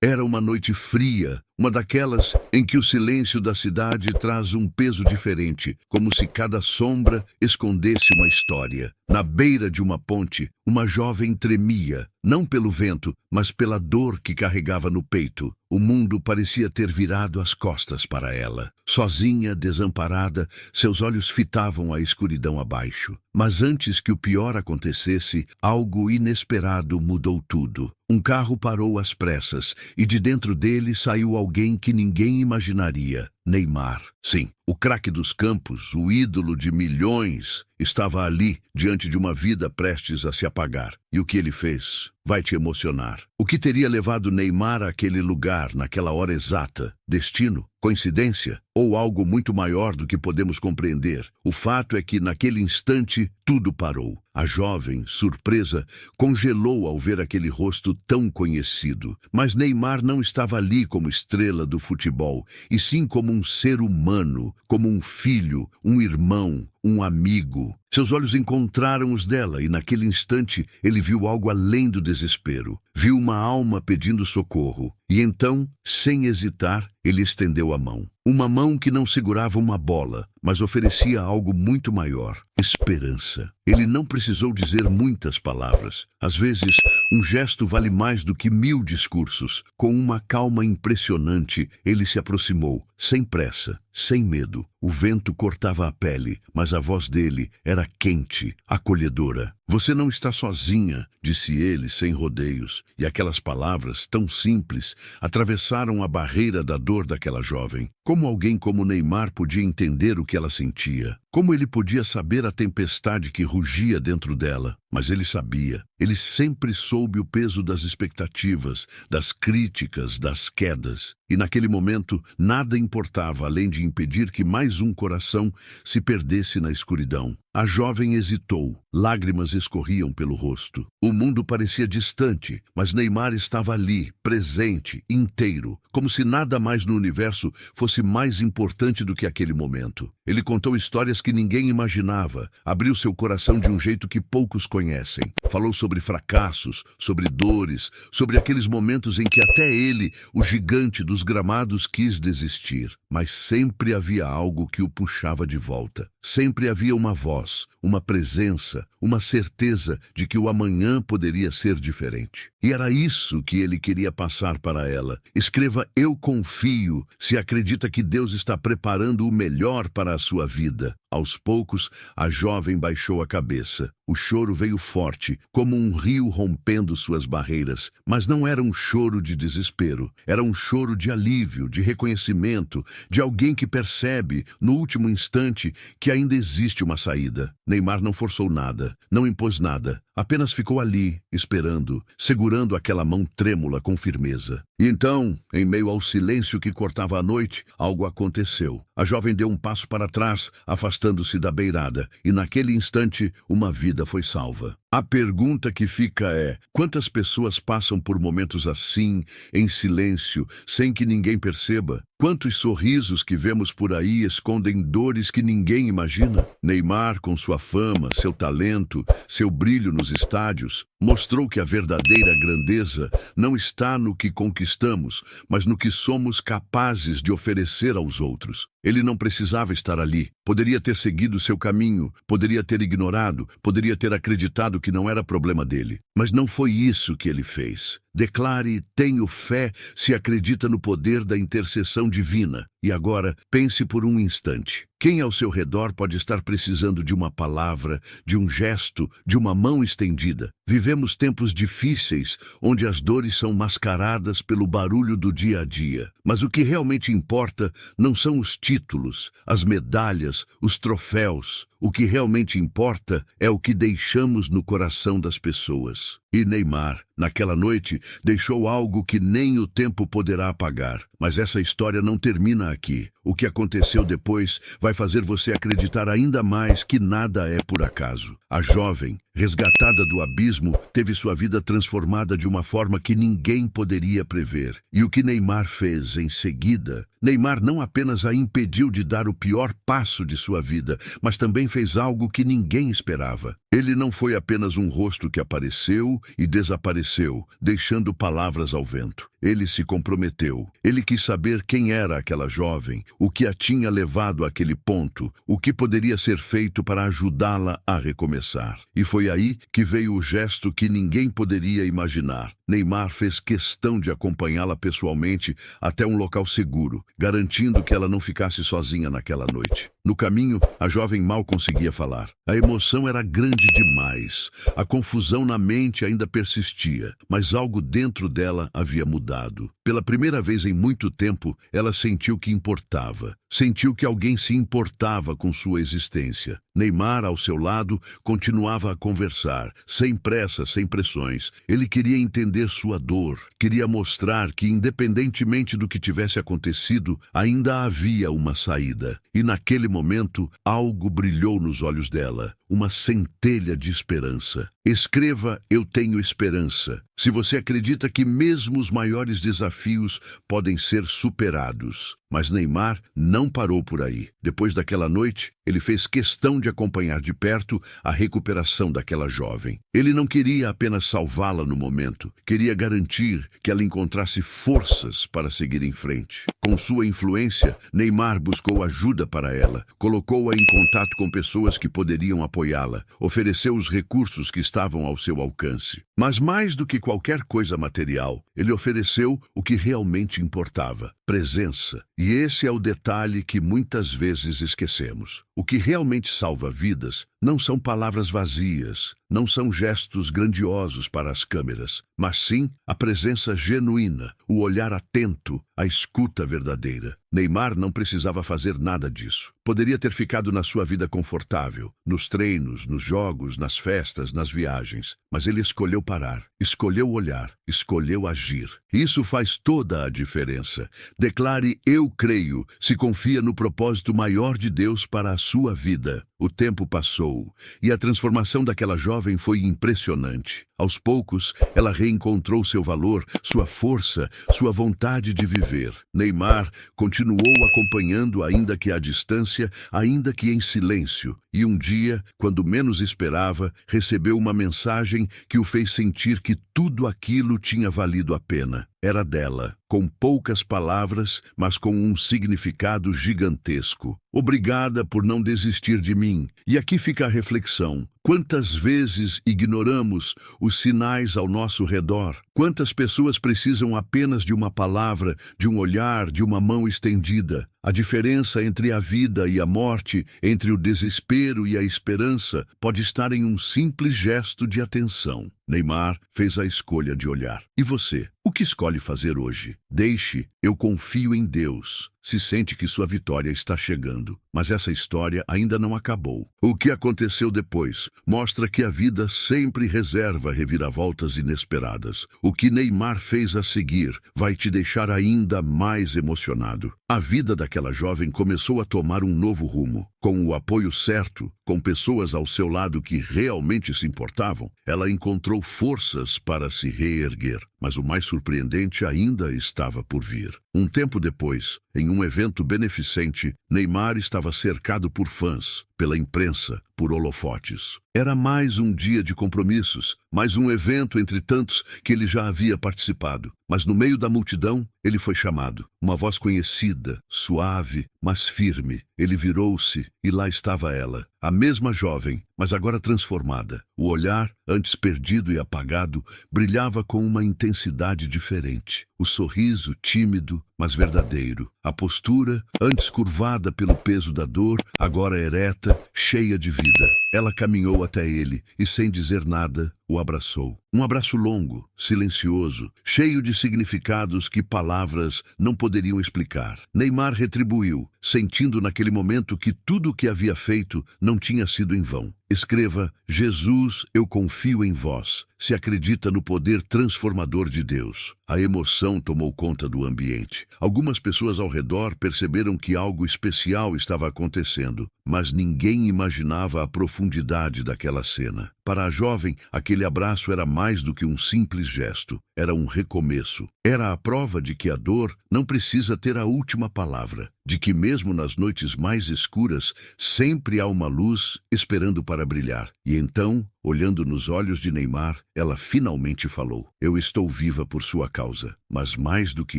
Era uma noite fria, uma daquelas em que o silêncio da cidade traz um peso diferente, como se cada sombra escondesse uma história. Na beira de uma ponte, uma jovem tremia, não pelo vento, mas pela dor que carregava no peito. O mundo parecia ter virado as costas para ela. Sozinha, desamparada, seus olhos fitavam a escuridão abaixo. Mas antes que o pior acontecesse, algo inesperado mudou tudo. Um carro parou às pressas e de dentro dele saiu alguém que ninguém imaginaria. Neymar. Sim, o craque dos campos, o ídolo de milhões, estava ali, diante de uma vida prestes a se apagar. E o que ele fez vai te emocionar. O que teria levado Neymar àquele lugar, naquela hora exata? Destino? Coincidência? Ou algo muito maior do que podemos compreender? O fato é que, naquele instante, tudo parou. A jovem, surpresa, congelou ao ver aquele rosto tão conhecido. Mas Neymar não estava ali como estrela do futebol, e sim como um ser humano, como um filho, um irmão, um amigo. Seus olhos encontraram os dela e naquele instante ele viu algo além do desespero. Viu uma alma pedindo socorro. E então, sem hesitar, ele estendeu a mão. Uma mão que não segurava uma bola, mas oferecia algo muito maior: esperança. Ele não precisou dizer muitas palavras. Às vezes, um gesto vale mais do que 1000 discursos. Com uma calma impressionante, ele se aproximou, sem pressa, sem medo. O vento cortava a pele, mas a voz dele era quente, acolhedora. Você não está sozinha, disse ele sem rodeios, e aquelas palavras, tão simples, atravessaram a barreira da dor daquela jovem. Como alguém como Neymar podia entender o que ela sentia? Como ele podia saber a tempestade que rugia dentro dela? Mas ele sabia. Ele sempre soube o peso das expectativas, das críticas, das quedas. E naquele momento, nada importava além de impedir que mais um coração se perdesse na escuridão. A jovem hesitou. Lágrimas escorriam pelo rosto. O mundo parecia distante, mas Neymar estava ali, presente, inteiro, como se nada mais no universo fosse mais importante do que aquele momento. Ele contou histórias que ninguém imaginava, abriu seu coração de um jeito que poucos conhecem. Falou sobre fracassos, sobre dores, sobre aqueles momentos em que até ele, o gigante dos gramados, quis desistir. Mas sempre havia algo que o puxava de volta. Sempre havia uma voz, uma presença, uma certeza de que o amanhã poderia ser diferente. E era isso que ele queria passar para ela. Escreva: eu confio, se acredita que Deus está preparando o melhor para a sua vida. Aos poucos, a jovem baixou a cabeça. O choro veio forte, como um rio rompendo suas barreiras. Mas não era um choro de desespero. Era um choro de alívio, de reconhecimento, de alguém que percebe, no último instante, que ainda existe uma saída. Neymar não forçou nada, não impôs nada. Apenas ficou ali, esperando, segurando aquela mão trêmula com firmeza. E então, em meio ao silêncio que cortava a noite, algo aconteceu. A jovem deu um passo para trás, afastando-se da beirada, e naquele instante, uma vida foi salva. A pergunta que fica é: quantas pessoas passam por momentos assim, em silêncio, sem que ninguém perceba? Quantos sorrisos que vemos por aí escondem dores que ninguém imagina? Neymar, com sua fama, seu talento, seu brilho nos estádios, mostrou que a verdadeira grandeza não está no que conquistamos, mas no que somos capazes de oferecer aos outros. Ele não precisava estar ali. Poderia ter seguido seu caminho, poderia ter ignorado, poderia ter acreditado que não era problema dele. Mas não foi isso que ele fez. Declare: tenho fé, se acredita no poder da intercessão divina. E agora, pense por um instante. Quem ao seu redor pode estar precisando de uma palavra, de um gesto, de uma mão estendida? Vivemos tempos difíceis, onde as dores são mascaradas pelo barulho do dia a dia. Mas o que realmente importa não são os títulos, as medalhas, os troféus. O que realmente importa é o que deixamos no coração das pessoas. E Neymar, naquela noite, deixou algo que nem o tempo poderá apagar. Mas essa história não termina aqui. O que aconteceu depois vai fazer você acreditar ainda mais que nada é por acaso. A jovem, resgatada do abismo, teve sua vida transformada de uma forma que ninguém poderia prever. E o que Neymar fez em seguida Neymar não apenas a impediu de dar o pior passo de sua vida, mas também fez algo que ninguém esperava. Ele não foi apenas um rosto que apareceu e desapareceu, deixando palavras ao vento. Ele se comprometeu. Ele quis saber quem era aquela jovem, o que a tinha levado àquele ponto, o que poderia ser feito para ajudá-la a recomeçar. E foi aí que veio o gesto que ninguém poderia imaginar. Neymar fez questão de acompanhá-la pessoalmente até um local seguro, garantindo que ela não ficasse sozinha naquela noite. No caminho, a jovem mal conseguia falar. A emoção era grande demais. A confusão na mente ainda persistia, mas algo dentro dela havia mudado. Pela primeira vez em muito tempo, ela sentiu que importava. Sentiu que alguém se importava com sua existência. Neymar, ao seu lado, continuava a conversar, sem pressa, sem pressões. Ele queria entender sua dor, queria mostrar que, independentemente do que tivesse acontecido, ainda havia uma saída. E naquele momento, algo brilhou nos olhos dela, uma centelha de esperança. Escreva: eu tenho esperança. Se você acredita que mesmo os maiores desafios podem ser superados. Mas Neymar não parou por aí. Depois daquela noite, ele fez questão de acompanhar de perto a recuperação daquela jovem. Ele não queria apenas salvá-la no momento, queria garantir que ela encontrasse forças para seguir em frente. Com sua influência, Neymar buscou ajuda para ela, colocou-a em contato com pessoas que poderiam apoiá-la, ofereceu os recursos que estavam ao seu alcance. Mas mais do que qualquer coisa material, ele ofereceu o que realmente importava: presença. E esse é o detalhe que muitas vezes esquecemos. O que realmente salva vidas não são palavras vazias, não são gestos grandiosos para as câmeras, mas sim a presença genuína, o olhar atento, a escuta verdadeira. Neymar não precisava fazer nada disso. Poderia ter ficado na sua vida confortável, nos treinos, nos jogos, nas festas, nas viagens. Mas ele escolheu parar, escolheu olhar, escolheu agir. Isso faz toda a diferença. Declare: eu creio, se confia no propósito maior de Deus para a sua vida. O tempo passou e a transformação daquela jovem foi impressionante. Aos poucos, ela reencontrou seu valor, sua força, sua vontade de viver. Neymar continuou acompanhando, ainda que à distância, ainda que em silêncio. E um dia, quando menos esperava, recebeu uma mensagem que o fez sentir que tudo aquilo tinha valido a pena. Era dela, com poucas palavras, mas com um significado gigantesco. Obrigada por não desistir de mim. E aqui fica a reflexão. Quantas vezes ignoramos os sinais ao nosso redor? Quantas pessoas precisam apenas de uma palavra, de um olhar, de uma mão estendida? A diferença entre a vida e a morte, entre o desespero e a esperança, pode estar em um simples gesto de atenção. Neymar fez a escolha de olhar. E você? O que escolhe fazer hoje? Deixe: eu confio em Deus. Se sente que sua vitória está chegando. Mas essa história ainda não acabou. O que aconteceu depois mostra que a vida sempre reserva reviravoltas inesperadas. O que Neymar fez a seguir vai te deixar ainda mais emocionado. A vida daquela jovem começou a tomar um novo rumo. Com o apoio certo, com pessoas ao seu lado que realmente se importavam, ela encontrou forças para se reerguer. Mas o mais surpreendente ainda estava por vir. Um tempo depois, em um evento beneficente, Neymar estava cercado por fãs, pela imprensa, por holofotes. Era mais um dia de compromissos, mais um evento entre tantos que ele já havia participado. Mas no meio da multidão, ele foi chamado. Uma voz conhecida, suave, mas firme. Ele virou-se e lá estava ela, a mesma jovem, mas agora transformada. O olhar, antes perdido e apagado, brilhava com uma intensidade diferente. O sorriso, tímido, mas verdadeiro. A postura, antes curvada pelo peso da dor, agora ereta, cheia de vida. Ela caminhou até ele e, sem dizer nada, o abraçou. Um abraço longo, silencioso, cheio de significados que palavras não poderiam explicar. Neymar retribuiu, sentindo naquele momento que tudo o que havia feito não tinha sido em vão. Escreva: Jesus, eu confio em vós. Se acredita no poder transformador de Deus. A emoção tomou conta do ambiente. Algumas pessoas ao redor perceberam que algo especial estava acontecendo, mas ninguém imaginava a profundidade daquela cena. Para a jovem, aquele abraço era mais do que um simples gesto. Era um recomeço. Era a prova de que a dor não precisa ter a última palavra, de que mesmo nas noites mais escuras, sempre há uma luz esperando para brilhar. E então, olhando nos olhos de Neymar, ela finalmente falou: "Eu estou viva por sua causa, mas mais do que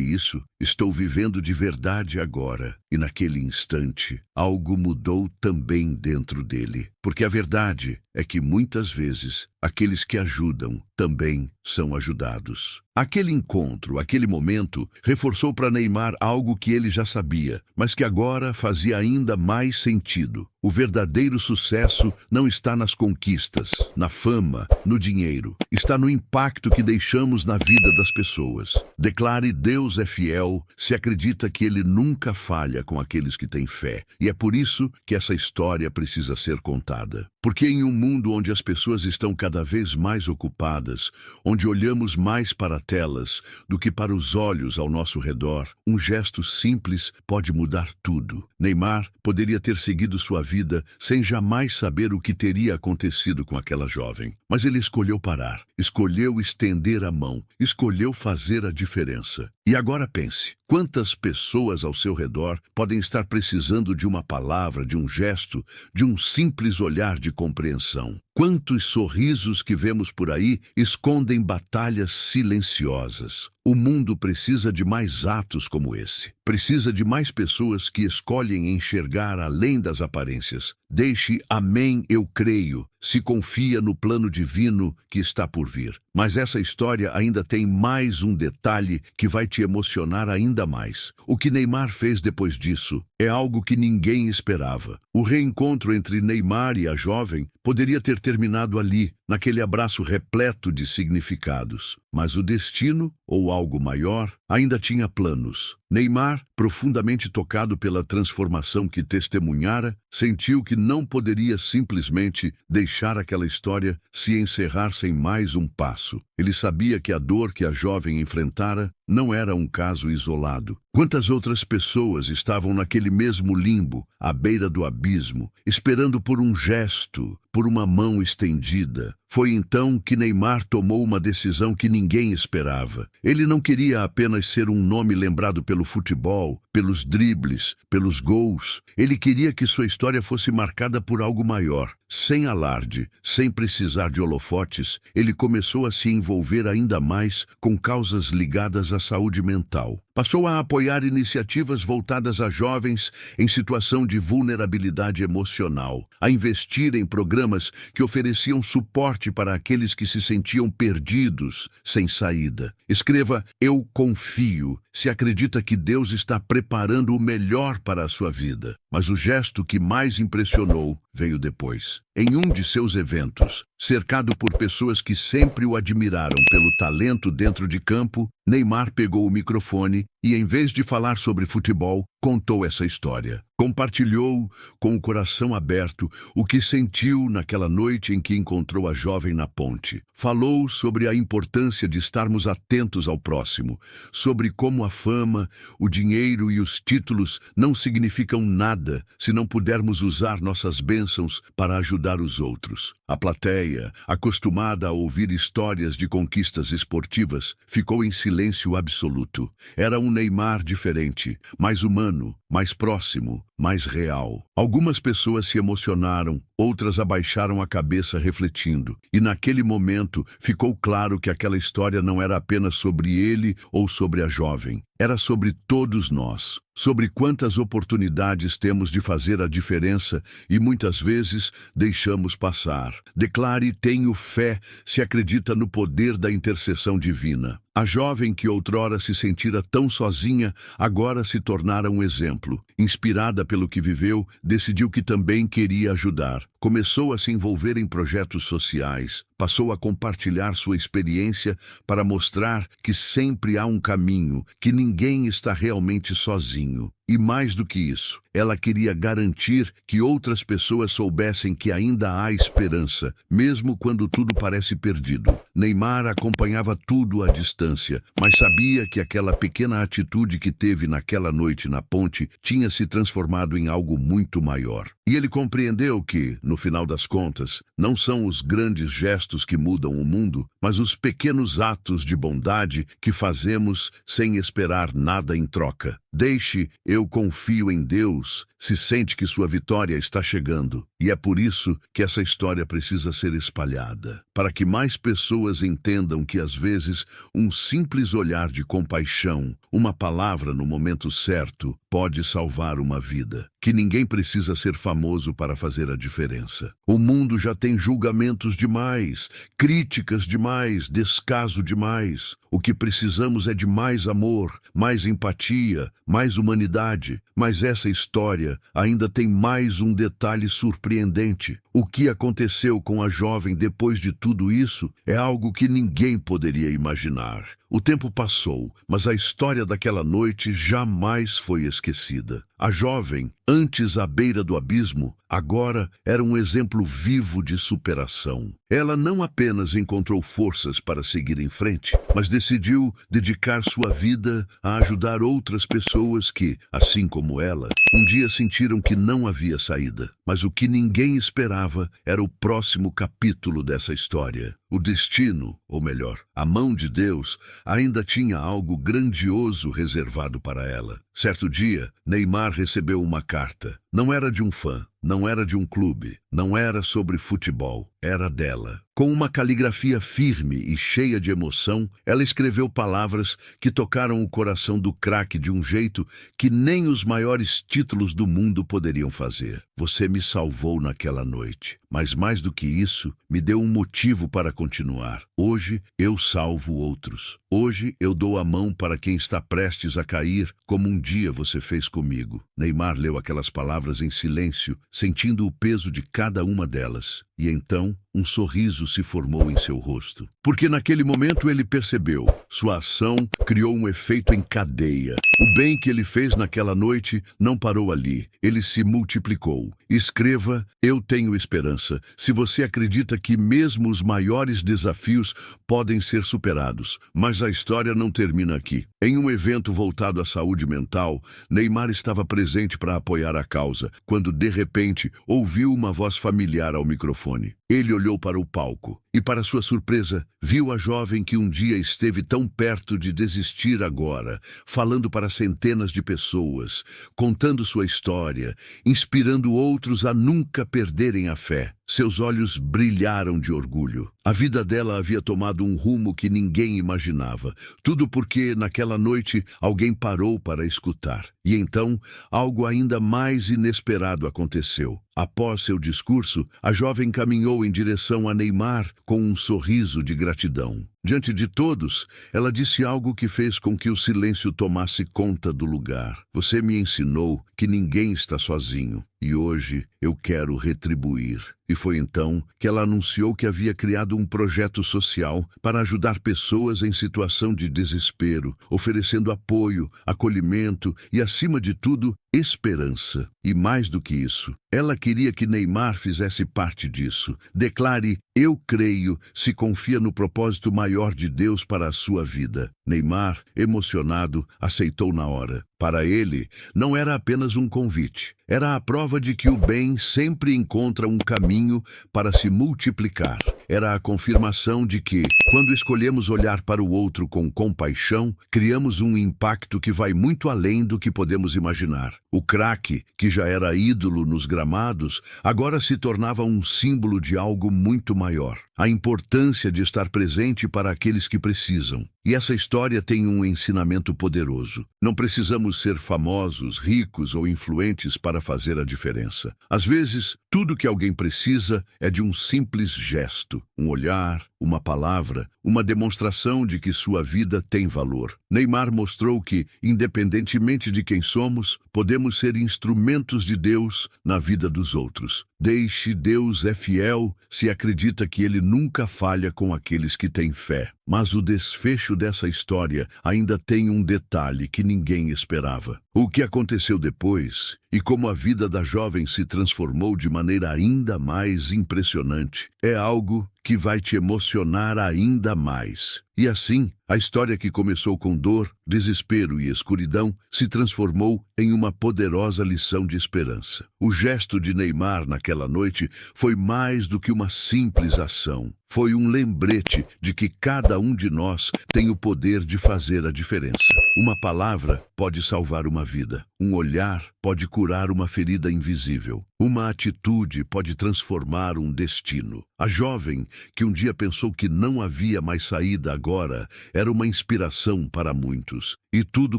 isso, estou vivendo de verdade agora." E naquele instante, algo mudou também dentro dele. Porque a verdade é que muitas vezes, aqueles que ajudam também são ajudados. Aquele encontro, aquele momento, reforçou para Neymar algo que ele já sabia, mas que agora fazia ainda mais sentido. O verdadeiro sucesso não está nas conquistas, na fama, no dinheiro. Está no impacto que deixamos na vida das pessoas. Declare: Deus é fiel, se acredita que Ele nunca falha com aqueles que têm fé. E é por isso que essa história precisa ser contada. Porque em um mundo onde as pessoas estão cada vez mais ocupadas, onde olhamos mais para telas do que para os olhos ao nosso redor, um gesto simples pode mudar tudo. Neymar poderia ter seguido sua vida sem jamais saber o que teria acontecido com aquela jovem. Mas ele escolheu parar, escolheu estender a mão, escolheu fazer a diferença. E agora pense, quantas pessoas ao seu redor podem estar precisando de uma palavra, de um gesto, de um simples olhar de compreensão? Quantos sorrisos que vemos por aí escondem batalhas silenciosas? O mundo precisa de mais atos como esse. Precisa de mais pessoas que escolhem enxergar além das aparências. Deixe "Amém, eu creio", se confia no plano divino que está por vir. Mas essa história ainda tem mais um detalhe que vai te emocionar ainda mais. O que Neymar fez depois disso é algo que ninguém esperava. O reencontro entre Neymar e a jovem poderia ter terminado ali, naquele abraço repleto de significados. Mas o destino, ou algo maior, ainda tinha planos. Neymar, profundamente tocado pela transformação que testemunhara, sentiu que não poderia simplesmente deixar aquela história se encerrar sem mais um passo. Ele sabia que a dor que a jovem enfrentara não era um caso isolado. Quantas outras pessoas estavam naquele mesmo limbo, à beira do abismo, esperando por um gesto, por uma mão estendida? Foi então que Neymar tomou uma decisão que ninguém esperava. Ele não queria apenas ser um nome lembrado pelo futebol, pelos dribles, pelos gols. Ele queria que sua história fosse marcada por algo maior. Sem alarde, sem precisar de holofotes, ele começou a se envolver ainda mais com causas ligadas à saúde mental. Passou a apoiar iniciativas voltadas a jovens em situação de vulnerabilidade emocional, a investir em programas que ofereciam suporte para aqueles que se sentiam perdidos, sem saída. Escreva: "Eu confio", se acredita que Deus está preparando o melhor para a sua vida. Mas o gesto que mais impressionou veio depois. Em um de seus eventos, cercado por pessoas que sempre o admiraram pelo talento dentro de campo, Neymar pegou o microfone e, em vez de falar sobre futebol, contou essa história. Compartilhou, com o coração aberto, o que sentiu naquela noite em que encontrou a jovem na ponte. Falou sobre a importância de estarmos atentos ao próximo, sobre como a fama, o dinheiro e os títulos não significam nada se não pudermos usar nossas bênçãos para ajudar os outros. A plateia, acostumada a ouvir histórias de conquistas esportivas, ficou em silêncio absoluto. Era um Neymar diferente, mais humano, mais próximo, mais real. Algumas pessoas se emocionaram, outras abaixaram a cabeça refletindo. E naquele momento ficou claro que aquela história não era apenas sobre ele ou sobre a jovem. Era sobre todos nós, sobre quantas oportunidades temos de fazer a diferença e muitas vezes deixamos passar. Declare: "Tenho fé", se acredita no poder da intercessão divina. A jovem que outrora se sentira tão sozinha, agora se tornara um exemplo. Inspirada pelo que viveu, decidiu que também queria ajudar. Começou a se envolver em projetos sociais, passou a compartilhar sua experiência para mostrar que sempre há um caminho, que ninguém está realmente sozinho. E mais do que isso, ela queria garantir que outras pessoas soubessem que ainda há esperança, mesmo quando tudo parece perdido. Neymar acompanhava tudo à distância, mas sabia que aquela pequena atitude que teve naquela noite na ponte tinha se transformado em algo muito maior. E ele compreendeu que, no final das contas, não são os grandes gestos que mudam o mundo, mas os pequenos atos de bondade que fazemos sem esperar nada em troca. Deixe, eu confio em Deus, se sente que sua vitória está chegando. E é por isso que essa história precisa ser espalhada, para que mais pessoas entendam que às vezes um simples olhar de compaixão, uma palavra no momento certo, pode salvar uma vida. Que ninguém precisa ser famoso para fazer a diferença. O mundo já tem julgamentos demais, críticas demais, descaso demais. O que precisamos é de mais amor, mais empatia, mais humanidade. Mas essa história ainda tem mais um detalhe surpreendente. O que aconteceu com a jovem depois de tudo isso é algo que ninguém poderia imaginar. O tempo passou, mas a história daquela noite jamais foi esquecida. A jovem, antes à beira do abismo, agora era um exemplo vivo de superação. Ela não apenas encontrou forças para seguir em frente, mas decidiu dedicar sua vida a ajudar outras pessoas que, assim como ela, um dia sentiram que não havia saída. Mas o que ninguém esperava era o próximo capítulo dessa história. O destino, ou melhor, a mão de Deus, ainda tinha algo grandioso reservado para ela. Certo dia, Neymar recebeu uma carta. Não era de um fã, não era de um clube, não era sobre futebol, era dela. Com uma caligrafia firme e cheia de emoção, ela escreveu palavras que tocaram o coração do craque de um jeito que nem os maiores títulos do mundo poderiam fazer. Você me salvou naquela noite, mas mais do que isso, me deu um motivo para continuar. Hoje eu salvo outros. Hoje eu dou a mão para quem está prestes a cair, como um dia você fez comigo. Neymar leu aquelas palavras em silêncio, sentindo o peso de cada uma delas. E então, um sorriso se formou em seu rosto. Porque naquele momento ele percebeu, sua ação criou um efeito em cadeia. O bem que ele fez naquela noite não parou ali, ele se multiplicou. Escreva, eu tenho esperança, se você acredita que mesmo os maiores desafios podem ser superados. Mas a história não termina aqui. Em um evento voltado à saúde mental, Neymar estava presente para apoiar a causa, quando de repente ouviu uma voz familiar ao microfone. Ele olhou para o palco e, para sua surpresa, viu a jovem que um dia esteve tão perto de desistir agora, falando para centenas de pessoas, contando sua história, inspirando outros a nunca perderem a fé. Seus olhos brilharam de orgulho. A vida dela havia tomado um rumo que ninguém imaginava. Tudo porque, naquela noite, alguém parou para escutar. E então, algo ainda mais inesperado aconteceu. Após seu discurso, a jovem caminhou em direção a Neymar com um sorriso de gratidão. Diante de todos, ela disse algo que fez com que o silêncio tomasse conta do lugar. Você me ensinou que ninguém está sozinho, e hoje eu quero retribuir. E foi então que ela anunciou que havia criado um projeto social para ajudar pessoas em situação de desespero, oferecendo apoio, acolhimento e, acima de tudo, esperança. E mais do que isso, ela queria que Neymar fizesse parte disso. Declare, eu creio, se confia no propósito maior de Deus para a sua vida. Neymar, emocionado, aceitou na hora. Para ele, não era apenas um convite. Era a prova de que o bem sempre encontra um caminho para se multiplicar. Era a confirmação de que, quando escolhemos olhar para o outro com compaixão, criamos um impacto que vai muito além do que podemos imaginar. O craque, que já era ídolo nos gramados, agora se tornava um símbolo de algo muito maior. A importância de estar presente para aqueles que precisam. E essa história tem um ensinamento poderoso. Não precisamos ser famosos, ricos ou influentes para fazer a diferença. Às vezes, tudo que alguém precisa é de um simples gesto, um olhar, uma palavra, uma demonstração de que sua vida tem valor. Neymar mostrou que, independentemente de quem somos, podemos ser instrumentos de Deus na vida dos outros. Deixe Deus é fiel se acredita que ele nunca falha com aqueles que têm fé. Mas o desfecho dessa história ainda tem um detalhe que ninguém esperava. O que aconteceu depois e como a vida da jovem se transformou de maneira ainda mais impressionante é algo que vai te emocionar ainda mais. E assim, a história que começou com dor, desespero e escuridão se transformou em uma poderosa lição de esperança. O gesto de Neymar naquela noite foi mais do que uma simples ação. Foi um lembrete de que cada um de nós tem o poder de fazer a diferença. Uma palavra pode salvar uma vida. Um olhar pode curar uma ferida invisível. Uma atitude pode transformar um destino. A jovem, que um dia pensou que não havia mais saída agora, era uma inspiração para muitos. E tudo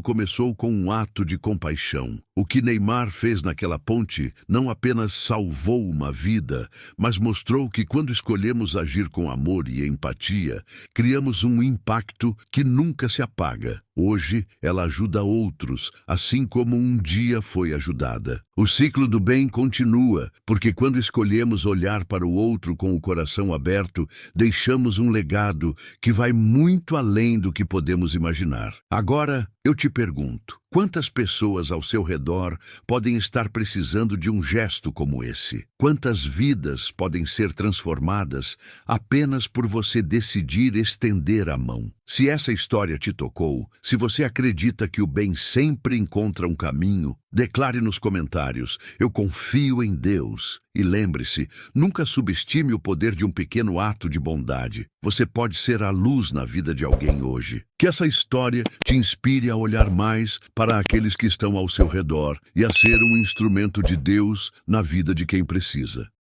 começou com um ato de compaixão. O que Neymar fez naquela ponte não apenas salvou uma vida, mas mostrou que quando escolhemos agir com amor e empatia, criamos um impacto que nunca se apaga. Hoje, ela ajuda outros, assim como um dia foi ajudada. O ciclo do bem continua, porque quando escolhemos olhar para o outro com o coração aberto, deixamos um legado que vai muito além do que podemos imaginar. Agora, eu te pergunto, quantas pessoas ao seu redor podem estar precisando de um gesto como esse? Quantas vidas podem ser transformadas apenas por você decidir estender a mão? Se essa história te tocou, se você acredita que o bem sempre encontra um caminho, declare nos comentários: eu confio em Deus. E lembre-se, nunca subestime o poder de um pequeno ato de bondade. Você pode ser a luz na vida de alguém hoje. Que essa história te inspire a olhar mais para aqueles que estão ao seu redor e a ser um instrumento de Deus na vida de quem precisa.